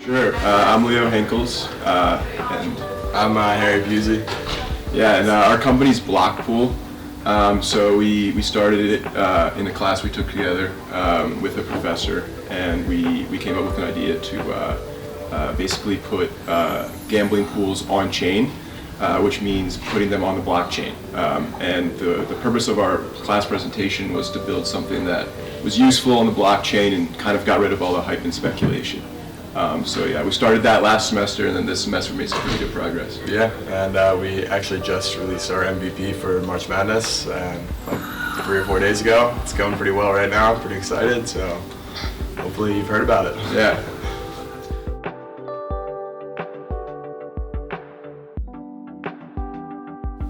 Sure. I'm Henkels, and I'm Harry Pusey. yeah, and our company's Block Pool. So we started it in a class we took together with a professor, and we came up with an idea to basically put gambling pools on chain, which means putting them on the blockchain. And the purpose of our class presentation was to build something that was useful on the blockchain and kind of got rid of all the hype and speculation. So yeah, we started that last semester, and then this semester we made some pretty good progress. Yeah, and we actually just released our MVP for March Madness, and like 3 or 4 days ago. It's going pretty well right now. Pretty excited, so hopefully you've heard about it. Yeah.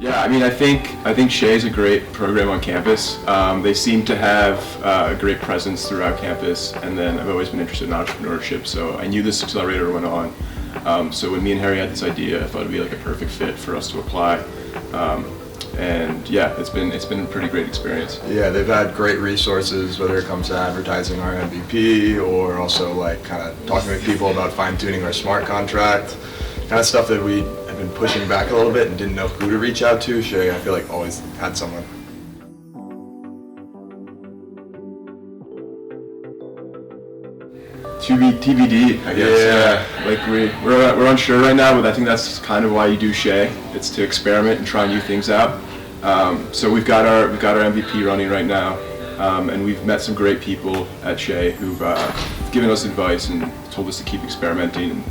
Yeah, I mean, I think Shea is a great program on campus. They seem to have a great presence throughout campus, and then I've always been interested in entrepreneurship, so I knew this accelerator went on. So when me and Harry had this idea, I thought it'd be like a perfect fit for us to apply. And yeah, it's been a pretty great experience. Yeah, they've had great resources, whether it comes to advertising our MVP or also like kind of talking with people about fine-tuning our smart contract. Kind of stuff that we have been pushing back a little bit and didn't know who to reach out to. Shea, I feel like always had someone. TBD, I guess. Yeah. Like we're unsure right now, but I think that's kind of why you do Shea. It's to experiment and try new things out. So we've got our MVP running right now, and we've met some great people at Shea who've given us advice and told us to keep experimenting and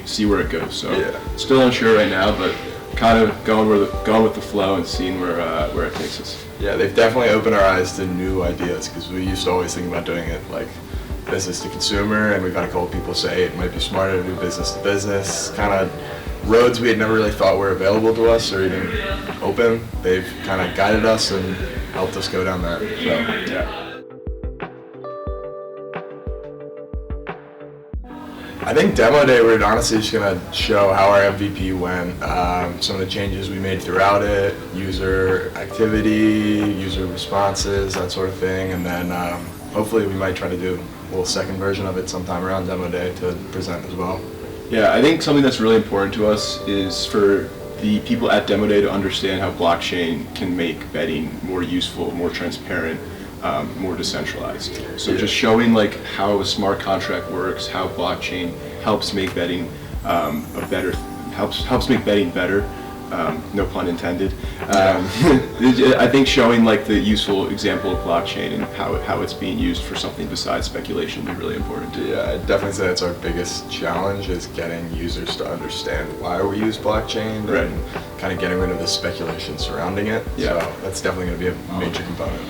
see where it goes. So yeah. Still unsure right now, but kind of going with the flow and seeing where it takes us. Yeah, they've definitely opened our eyes to new ideas, because we used to always think about doing it like business to consumer, and we've had a couple people say it might be smarter to do business to business. Kind of roads we had never really thought were available to us or even open. They've kind of guided us and helped us go down that. So yeah. I think demo day we're honestly just going to show how our MVP went, some of the changes we made throughout it, user activity, user responses, that sort of thing, and then hopefully we might try to do a little second version of it sometime around demo day to present as well. Yeah, I think something that's really important to us is for the people at demo day to understand how blockchain can make betting more useful, more transparent, more decentralized. So just showing like how a smart contract works, how blockchain helps make betting helps make betting better. No pun intended. I think showing like the useful example of blockchain and how it's being used for something besides speculation would be really important. Yeah, I'd definitely say that's our biggest challenge, is getting users to understand why we use blockchain, right, and kind of getting rid of the speculation surrounding it. Yeah. So that's definitely going to be a major component.